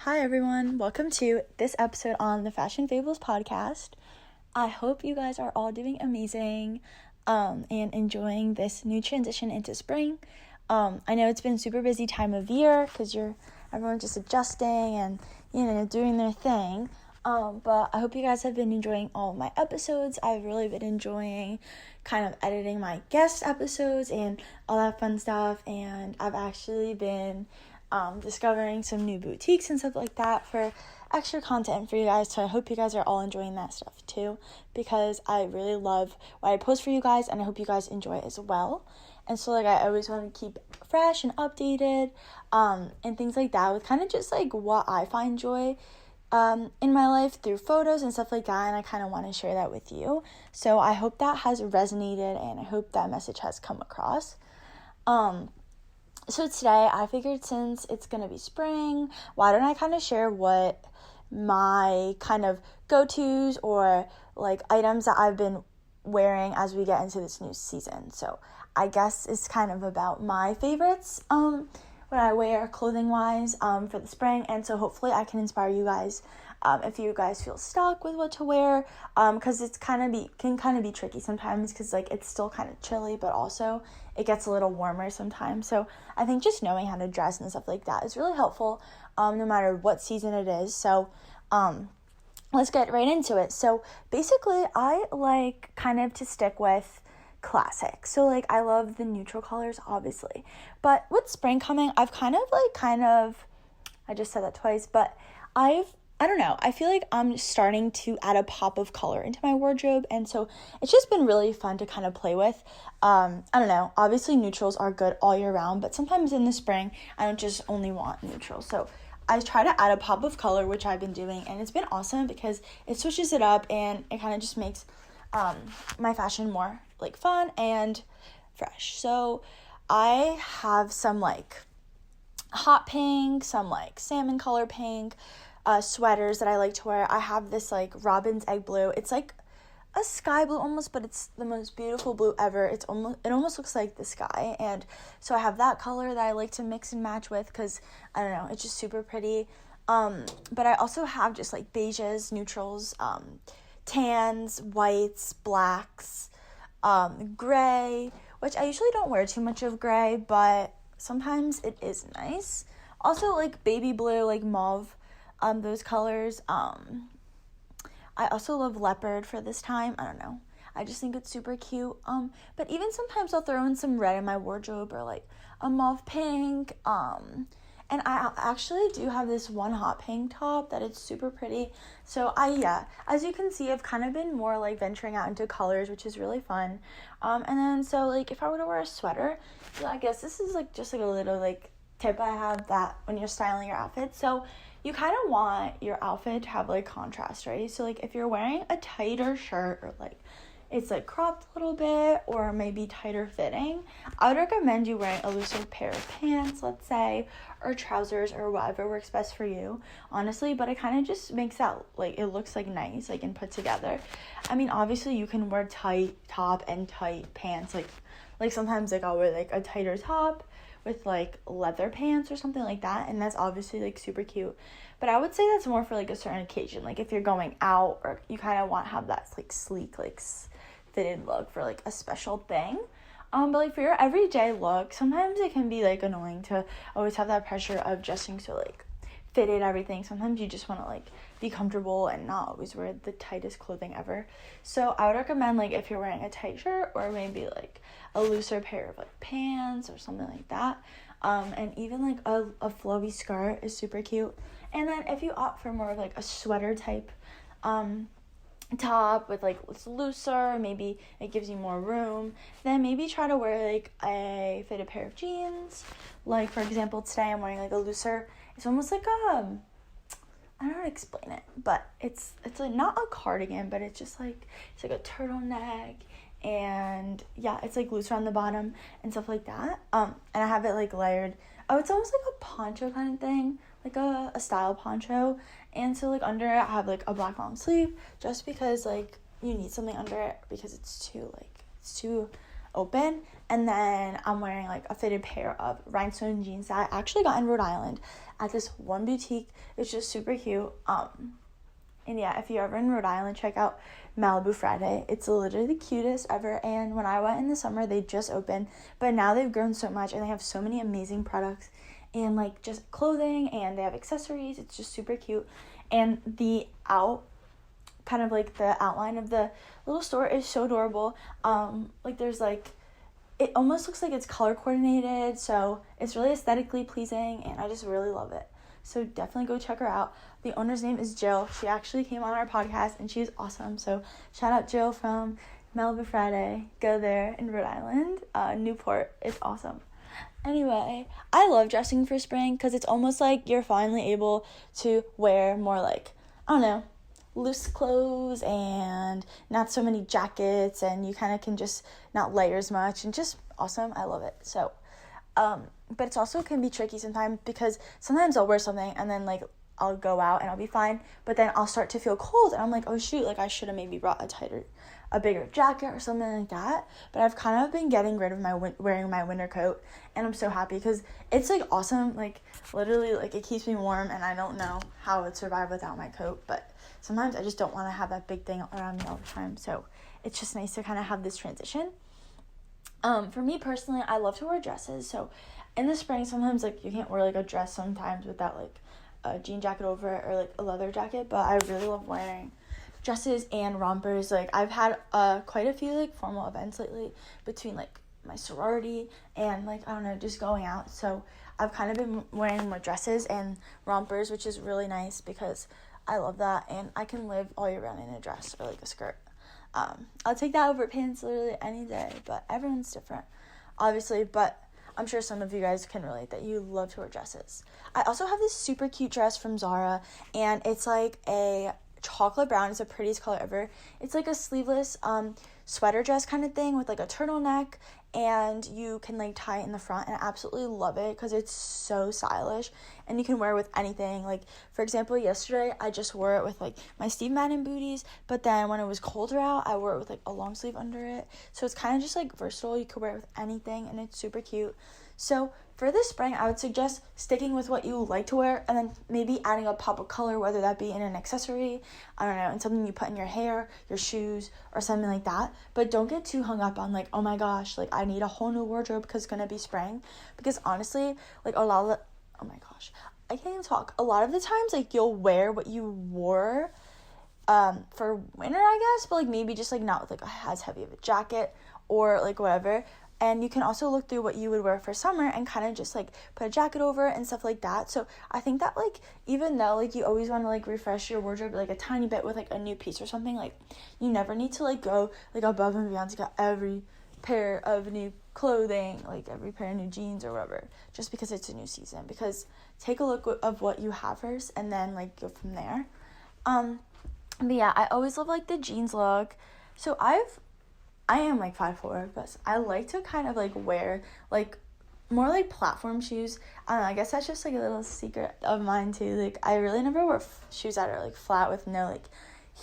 Hi everyone, welcome to this episode on the Fashion Fables podcast. I hope you guys are all doing amazing and enjoying this new transition into spring. I know it's been a super busy time of year because everyone's just adjusting and doing their thing. But I hope you guys have been enjoying all of my episodes. I've really been enjoying kind of editing my guest episodes and all that fun stuff, and I've actually been discovering some new boutiques and stuff like that for extra content for you guys. So I hope you guys are all enjoying that stuff too, because I really love what I post for you guys, and I hope you guys enjoy it as well. And so I always want to keep fresh and updated and things like that with kind of just what I find joy in my life through photos and stuff like that, and I kind of want to share that with you. So I hope that has resonated, and I hope that message has come across. So today I figured, since it's gonna be spring, why don't I kind of share what my kind of go-tos or items that I've been wearing as we get into this new season. So I guess it's kind of about my favorites when I wear clothing wise for the spring, and so hopefully I can inspire you guys if you guys feel stuck with what to wear, because it's can be tricky sometimes, because it's still kind of chilly, but also it gets a little warmer sometimes. So I think just knowing how to dress and stuff like that is really helpful no matter what season it is. So let's get right into it. So basically I like kind of to stick with classic. So I love the neutral colors, obviously, but with spring coming, I've I just said that twice, but I don't know, I feel like I'm starting to add a pop of color into my wardrobe, and so it's just been really fun to kind of play with. I don't know, obviously neutrals are good all year round, but sometimes in the spring I don't just only want neutrals, so I try to add a pop of color, which I've been doing, and it's been awesome because it switches it up and it kind of just makes my fashion more fun and fresh. So I have some hot pink, some salmon color pink sweaters that I like to wear. I have this robin's egg blue. It's a sky blue almost, but it's the most beautiful blue ever. It almost looks like the sky, and so I have that color that I like to mix and match with because I don't know, it's just super pretty. But I also have just beiges, neutrals, tans, whites, blacks, gray, which I usually don't wear too much of gray, but sometimes it is nice. Also baby blue, mauve, those colors. I also love leopard for this time. I don't know, I just think it's super cute. But even sometimes I'll throw in some red in my wardrobe, or a mauve pink. And I actually do have this one hot pink top that it's super pretty. So as you can see, I've kind of been more venturing out into colors, which is really fun. And then so if I were to wear a sweater, I guess this is just a little tip I have, that when you're styling your outfit, so you kind of want your outfit to have contrast, right? So if you're wearing a tighter shirt, or it's cropped a little bit, or maybe tighter fitting, I would recommend you wearing a looser pair of pants, let's say, or trousers, or whatever works best for you, honestly. But it kind of just makes that it looks nice, and put together. I mean, obviously you can wear tight top and tight pants, sometimes I'll wear a tighter top with leather pants or something like that, and that's obviously super cute. But I would say that's more for a certain occasion, if you're going out, or you kind of want to have that sleek fitted look for a special thing. But for your everyday look, sometimes it can be annoying to always have that pressure of dressing so fitted everything. Sometimes you just want to be comfortable and not always wear the tightest clothing ever. So I would recommend if you're wearing a tight shirt, or maybe a looser pair of pants or something like that. And even a flowy skirt is super cute. And then if you opt for more of a sweater type top with it's looser, maybe it gives you more room, then maybe try to wear a fitted pair of jeans. For example, today I'm wearing a looser, it's almost I don't know how to explain it, but it's not a cardigan, but it's just it's a turtleneck, and it's looser on the bottom and stuff like that. And I have it layered. Oh, it's almost a poncho kind of thing, a style poncho. And so under it I have a black long sleeve, just because you need something under it because it's too open. And then I'm wearing like a fitted pair of rhinestone jeans that I actually got in Rhode Island at this one boutique. It's just super cute. And yeah, if you're ever in Rhode Island, check out Malibu Friday. It's literally the cutest ever. And when I went in the summer, they just opened, but now they've grown so much and they have so many amazing products and like just clothing, and they have accessories. It's just super cute. And the kind of like the outline of the little store is so adorable. Like there's like, it almost looks like it's color coordinated, so it's really aesthetically pleasing, and I just really love it. So definitely go check her out. The owner's name is Jill. She actually came on our podcast, and she's awesome. So shout out Jill from Malibu Friday. Go there in Rhode Island, Newport. It's awesome. Anyway, I love dressing for spring because it's almost like you're finally able to wear more like, I don't know, loose clothes and not so many jackets, and you kind of can just not layer as much, and just awesome. I love it. So, but it's also can be tricky sometimes because sometimes I'll wear something and then like I'll go out and I'll be fine, but then I'll start to feel cold and I'm like, oh shoot, like I should have maybe brought a bigger jacket or something like that. But I've kind of been getting rid of wearing my winter coat, and I'm so happy because it's like awesome. Like literally, like it keeps me warm, and I don't know how I would survive without my coat, but sometimes I just don't want to have that big thing around me all the time. So it's just nice to kind of have this transition. For me personally, I love to wear dresses. So in the spring, sometimes like you can't wear like a dress sometimes without like a jean jacket over it or like a leather jacket, but I really love wearing dresses and rompers. Like I've had quite a few like formal events lately between like my sorority and like, I don't know, just going out. So I've kind of been wearing more dresses and rompers, which is really nice because I love that, and I can live all year round in a dress or like a skirt. I'll take that over pants literally any day, but everyone's different, obviously, but I'm sure some of you guys can relate that you love to wear dresses. I also have this super cute dress from Zara, and it's like a chocolate brown. It's the prettiest color ever. It's like a sleeveless sweater dress kind of thing with like a turtleneck, and you can like tie it in the front, and I absolutely love it because it's so stylish, and you can wear it with anything. Like for example, yesterday I just wore it with like my Steve Madden booties, but then when it was colder out, I wore it with like a long sleeve under it. So it's kind of just like versatile. You could wear it with anything, and it's super cute. So for this spring, I would suggest sticking with what you like to wear, and then maybe adding a pop of color, whether that be in an accessory, I don't know, in something you put in your hair, your shoes, or something like that. But don't get too hung up on like, oh my gosh, like I need a whole new wardrobe because it's gonna be spring. Because honestly, like a lot of oh my gosh, I can't even talk. A lot of the times, like you'll wear what you wore for winter, I guess, but like maybe just like not with like as heavy of a jacket or like whatever. And you can also look through what you would wear for summer and kind of just like put a jacket over it and stuff like that. So I think that like even though like you always want to like refresh your wardrobe like a tiny bit with like a new piece or something, like you never need to like go like above and beyond to get every pair of new clothing, like every pair of new jeans or whatever, just because it's a new season. Because take a look of what you have first and then like go from there. But yeah, I always love like the jeans look. So I am like 5'4", but I like to kind of like wear like more like platform shoes. I don't know, I guess that's just like a little secret of mine too. Like I really never wear shoes that are like flat with no like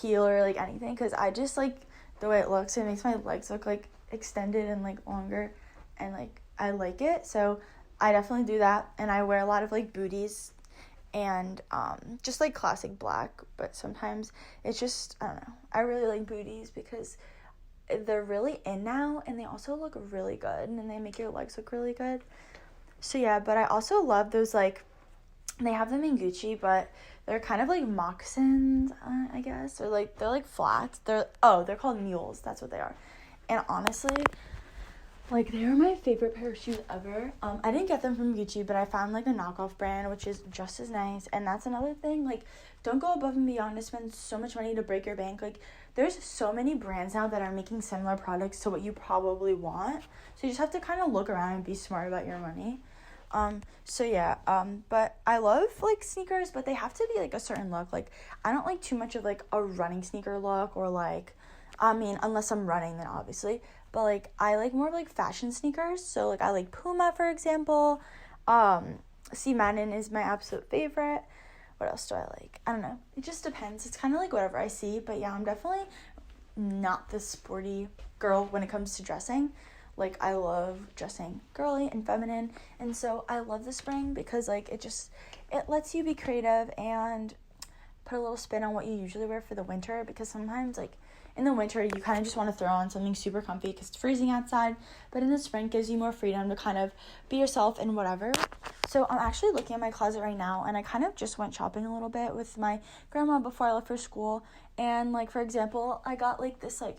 heel or like anything, because I just like the way it looks. It makes my legs look like extended and like longer, and like I like it. So I definitely do that, and I wear a lot of like booties and just like classic black, but sometimes it's just, I don't know, I really like booties because they're really in now, and they also look really good, and they make your legs look really good. So yeah, but I also love those like, they have them in Gucci, but they're kind of like moccasins, I guess, or like they're like flats. They're called mules. That's what they are. And honestly, like they are my favorite pair of shoes ever. I didn't get them from Gucci, but I found like a knockoff brand which is just as nice. And that's another thing, like don't go above and beyond to spend so much money to break your bank. Like there's so many brands now that are making similar products to what you probably want. So you just have to kind of look around and be smart about your money. So yeah, but I love like sneakers, but they have to be like a certain look. Like I don't like too much of like a running sneaker look, or like, I mean, unless I'm running, then obviously, but like I like more of like fashion sneakers. So like I like Puma, for example. Steve Madden is my absolute favorite. What else do I like? I don't know. It just depends. It's kind of like whatever I see, but yeah, I'm definitely not the sporty girl when it comes to dressing. like, I love dressing girly and feminine, and so I love the spring because, like, it lets you be creative and put a little spin on what you usually wear for the winter, because sometimes, like, in the winter, you kind of just want to throw on something super comfy because it's freezing outside, but in the spring, it gives you more freedom to kind of be yourself and whatever. So I'm actually looking at my closet right now, and I kind of just went shopping a little bit with my grandma before I left for school, and, like, for example, I got, like, this, like,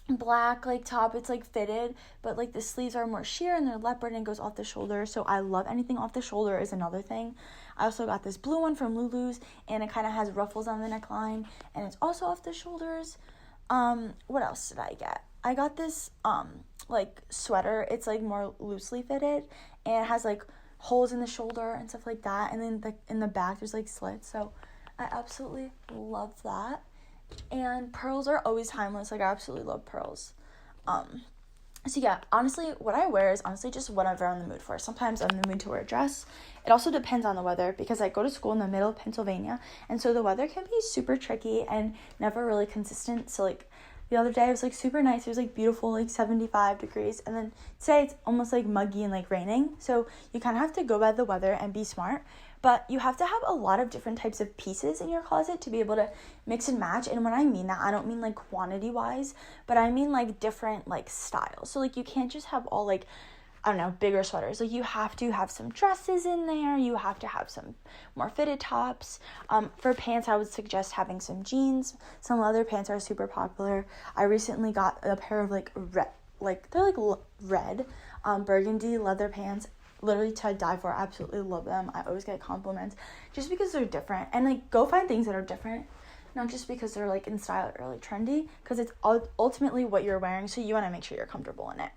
black, like, top. It's, like, fitted, but, like, the sleeves are more sheer and they're leopard and it goes off the shoulder, so I love anything off the shoulder is another thing. I also got this blue one from Lulu's, and it kind of has ruffles on the neckline, and it's also off the shoulders. What else did I get? I got this, like, sweater. It's, like, more loosely fitted, and it has, like, holes in the shoulder and stuff like that, and then, in the back, there's, like, slits, so I absolutely love that. And pearls are always timeless. Like, I absolutely love pearls. So yeah, honestly, what I wear is honestly just whatever I'm in the mood for. Sometimes I'm in the mood to wear a dress. It also depends on the weather, because I go to school in the middle of Pennsylvania, and so the weather can be super tricky and never really consistent. So, like, the other day it was, like, super nice. It was, like, beautiful, like, 75 degrees, and then today it's almost, like, muggy and, like, raining. So you kind of have to go by the weather and be smart. But you have to have a lot of different types of pieces in your closet to be able to mix and match. And when I mean that, I don't mean, like, quantity-wise, but I mean, like, different, like, styles. So, like, you can't just have all, like, I don't know, bigger sweaters. Like, you have to have some dresses in there. You have to have some more fitted tops. For pants, I would suggest having some jeans. Some leather pants are super popular. I recently got a pair of, like, red burgundy leather pants. Literally to die for. I absolutely love them. I always get compliments just because they're different, and, like, go find things that are different, not just because they're, like, in style or, like, trendy, because it's ultimately what you're wearing, so you want to make sure you're comfortable in it.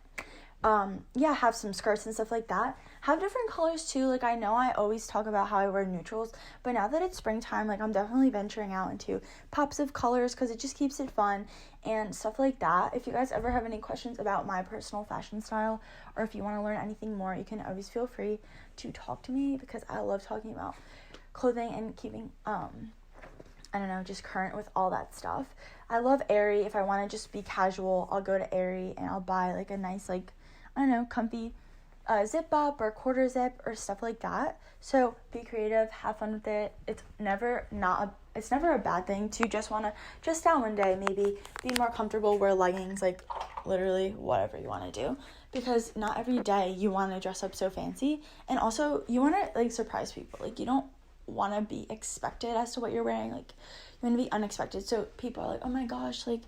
Yeah, have some skirts and stuff like that. Have different colors too. Like, I know I always talk about how I wear neutrals, but now that it's springtime, like, I'm definitely venturing out into pops of colors because it just keeps it fun and stuff like that. If you guys ever have any questions about my personal fashion style, or if you want to learn anything more, you can always feel free to talk to me, because I love talking about clothing and keeping, I don't know, just current with all that stuff. I love Aerie. If I want to just be casual, I'll go to Aerie and I'll buy, like, a nice, like, I don't know, comfy zip up or quarter zip or stuff like that. So be creative, have fun with it. It's never a bad thing to just want to dress down one day, maybe be more comfortable, wear leggings, like, literally whatever you want to do, because not every day you want to dress up so fancy, and also you want to, like, surprise people. Like, you don't want to be expected as to what you're wearing. Like, you want to be unexpected, so people are like, oh my gosh, like,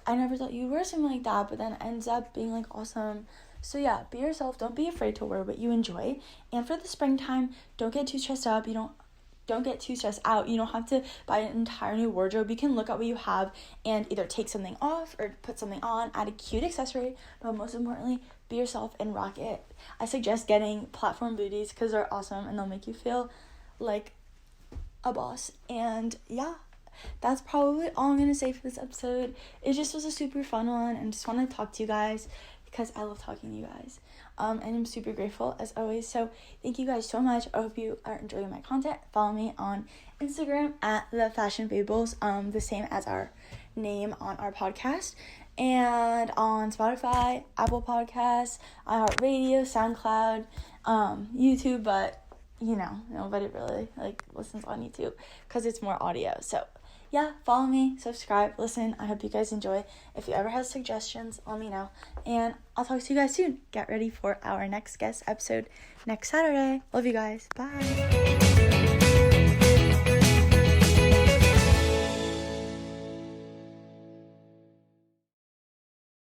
I never thought you'd wear something like that, but then it ends up being, like, awesome. So yeah, be yourself. Don't be afraid to wear what you enjoy. And for the springtime, don't get too stressed up. Don't get too stressed out. You don't have to buy an entire new wardrobe. You can look at what you have and either take something off or put something on, add a cute accessory, but most importantly, be yourself and rock it. I suggest getting platform booties because they're awesome and they'll make you feel like a boss. And yeah, that's probably all I'm going to say for this episode. It just was a super fun one, and just want to talk to you guys because I love talking to you guys. And I'm super grateful as always. So thank you guys so much. I hope you are enjoying my content. Follow me on Instagram at The Fashion Fables, the same as our name on our podcast, and on Spotify, Apple Podcasts, iHeartRadio, SoundCloud, YouTube, but nobody really listens on YouTube because it's more audio. So yeah, follow me, subscribe, listen. I hope you guys enjoy. If you ever have suggestions, let me know. And I'll talk to you guys soon. Get ready for our next guest episode next Saturday. Love you guys. Bye.